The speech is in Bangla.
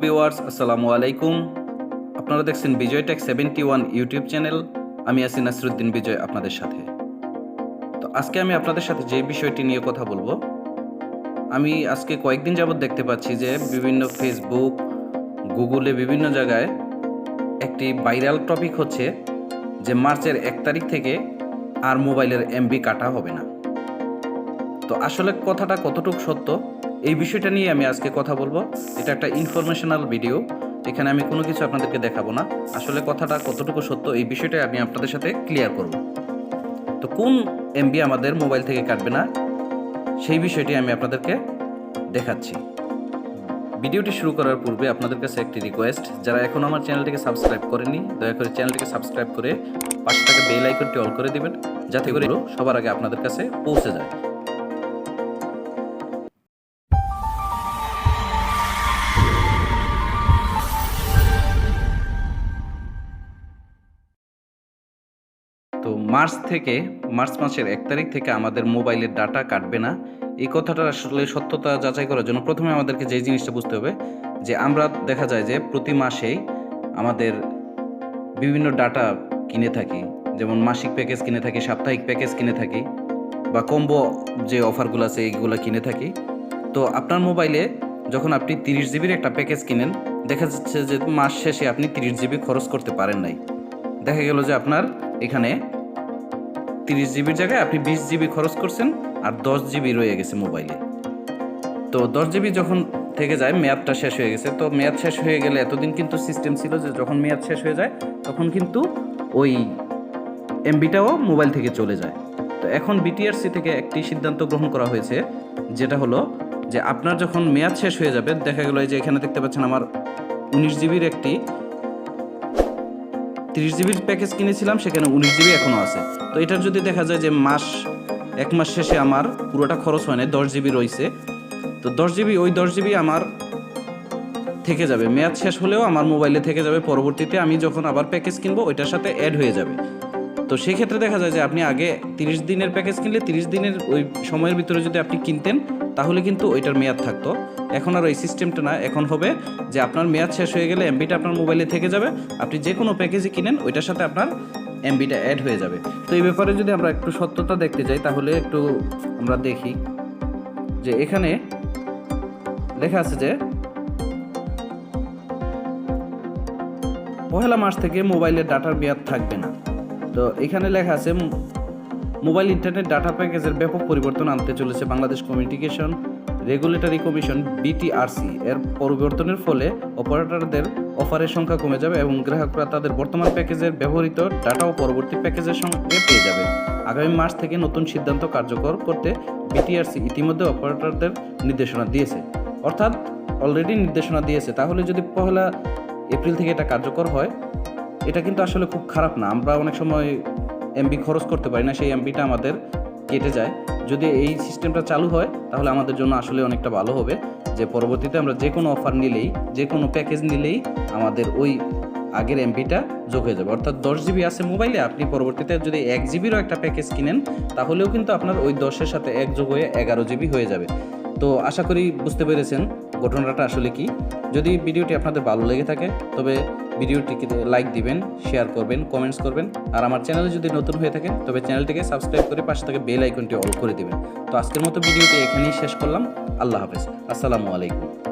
ভিউয়ার্স আসসালামু আলাইকুম। আপনারা দেখছেন বিজয় টেক 71 ইউটিউব চ্যানেল। আমি আছি নাসিরুদ্দিন বিজয় আপনাদের সাথে। তো আজকে আমি আপনাদের সাথে যে বিষয়টি নিয়ে কথা বলবো, আমি আজকে কয়েকদিন যাবত দেখতে পাচ্ছি যে বিভিন্ন ফেসবুক, গুগলে বিভিন্ন জায়গায় একটি ভাইরাল টপিক হচ্ছে যে মার্চের 1 তারিখ থেকে আর মোবাইলের এমবি কাটা হবে না। তো আসলে কথাটা কতটুকু সত্য, এই বিষয়টা নিয়ে আমি আজকে কথা বলবো। এটা একটা ইনফরমেশনাল ভিডিও, এখানে আমি কোনো কিছু আপনাদেরকে দেখাবো না। আসলে কথাটা কতটুকু সত্য এই বিষয়টা আমি আপনাদের সাথে ক্লিয়ার করব। তো কোন এমবি আমাদের মোবাইল থেকে কাটবে না সেই বিষয়টি আমি আপনাদেরকে দেখাচ্ছি। ভিডিওটি শুরু করার পূর্বে আপনাদের কাছে একটি রিকোয়েস্ট, যারা এখন আমার চ্যানেলটিকে সাবস্ক্রাইব করেননি দয়া করে চ্যানেলটিকে সাবস্ক্রাইব করে পাশে থাকা বেল আইকনটি অল করে দিবেন, যাতে করে সবার আগে আপনাদের কাছে পৌঁছে যায়। তো মার্চ মাসের 1 তারিখ থেকে আমাদের মোবাইলের ডাটা কাটবে না। এই কথাটার আসলে সত্যতা যাচাই করার জন্য প্রথমে আমাদেরকে যে জিনিসটা বুঝতে হবে যে আমরা দেখা যায় যে প্রতি মাসেই আমাদের বিভিন্ন ডাটা কিনে থাকি, যেমন মাসিক প্যাকেজ কিনে থাকি, সাপ্তাহিক প্যাকেজ কিনে থাকি, বা কম্বো যে অফারগুলো আছে এইগুলো কিনে থাকি। তো আপনার মোবাইলে যখন আপনি 30 জিবির একটা প্যাকেজ কিনেন, দেখা যাচ্ছে যে মাস শেষে আপনি 30 জিবি খরচ করতে পারেন নাই। দেখা গেল যে আপনার এখানে 30 জিবির জায়গায় আপনি 20 জিবি খরচ করছেন আর 10 জিবি রয়ে গেছে মোবাইলে। তো 10 জিবি যখন থেকে যায়, মেয়াদটা শেষ হয়ে গেছে। তো মেয়াদ শেষ হয়ে গেলে এতদিন কিন্তু সিস্টেম ছিল যে যখন মেয়াদ শেষ হয়ে যায় তখন কিন্তু ওই এমবিটাও মোবাইল থেকে চলে যায়। তো এখন বিটিআরসি থেকে একটি সিদ্ধান্ত গ্রহণ করা হয়েছে, যেটা হলো যে আপনার যখন মেয়াদ শেষ হয়ে যাবে, দেখা গেল যে এখানে দেখতে পাচ্ছেন আমার 19 জিবির একটি 30 জিবির প্যাকেজ কিনেছিলাম, সেখানে 19 জিবি এখনও আছে। তো এটার যদি দেখা যায় যে এক মাস শেষে আমার পুরোটা খরচ হয় না, 10 জিবি রয়েছে, তো 10 জিবি আমার থেকে যাবে, মেয়াদ শেষ হলেও আমার মোবাইলে থেকে যাবে। পরবর্তীতে আমি যখন আবার প্যাকেজ কিনবো ওইটার সাথে অ্যাড হয়ে যাবে। তো সেই ক্ষেত্রে দেখা যায় যে আপনি আগে 30 দিনের প্যাকেজ কিনলে 30 দিনের ওই সময়ের ভিতরে যদি আপনি কিনতেন তাহলে কিন্তু ওইটার মেয়াদ থাকতো। এখন আর ওই সিস্টেমটা না, এখন হবে যে আপনার মেয়াদ শেষ হয়ে গেলে এমবিটা আপনার মোবাইলে থেকে যাবে, আপনি যে কোনো প্যাকেজই কিনেন ওইটার সাথে আপনার এমবিটা অ্যাড হয়ে যাবে। তো এই ব্যাপারে যদি আমরা একটু সত্যতা দেখতে যাই তাহলে একটু আমরা দেখি যে এখানে লেখা আছে যে 1 মার্চ থেকে মোবাইলের ডাটার মেয়াদ থাকবে না। তো এখানে লেখা আছে মোবাইল ইন্টারনেট ডাটা প্যাকেজের ব্যাপক পরিবর্তন আনতে চলেছে Bangladesh communication regulatory commission BTRC. এর পরিবর্তনের ফলে অপারেটরদের অফারের সংখ্যা কমে যাবে এবং গ্রাহকরা তাদের বর্তমান প্যাকেজের ব্যবহৃত ডাটাও পরবর্তী প্যাকেজের সঙ্গে পেয়ে যাবে। আগামী মাস থেকে নতুন সিদ্ধান্ত কার্যকর করতে বিটিআরসি ইতিমধ্যে অপারেটরদের নির্দেশনা দিয়েছে, অর্থাৎ অলরেডি নির্দেশনা দিয়েছে। তাহলে যদি 1 এপ্রিল থেকে এটা কার্যকর হয়, এটা কিন্তু আসলে খুব খারাপ না। আমরা অনেক সময় এমবি খরচ করতে পারি না, সেই এমবিটা আমাদের কেটে যায়। যদি এই সিস্টেমটা চালু হয় তাহলে আমাদের জন্য আসলে অনেকটা ভালো হবে, যে পরবর্তীতে আমরা যে কোনো অফার নিলেই, যে কোনো প্যাকেজ নিলেই আমাদের ওই আগের এমবিটা যোগ হয়ে যাবে। অর্থাৎ 10 জিবি আছে মোবাইলে, আপনি পরবর্তীতে যদি 1 জিবিরও একটা প্যাকেজ কিনেন তাহলেও কিন্তু আপনার ওই 10-এর সাথে 1 যোগ হয়ে 11 জিবি হয়ে যাবে। তো আশা করি বুঝতে পেরেছেন ঘটনাটা আসলে কি। যদি ভিডিওটি আপনাদের ভালো লেগে থাকে তবে ভিডিওটিকে লাইক দিবেন, শেয়ার করবেন, কমেন্টস করবেন, আর আমার চ্যানেলে যদি নতুন হয়ে থাকেন তবে চ্যানেলটিকে সাবস্ক্রাইব করে পাশে থেকে বেল আইকনটি অল করে দিবেন। তো আজকের মতো ভিডিওটি এখানেই শেষ করলাম। আল্লাহ হাফেজ, আসসালামু আলাইকুম।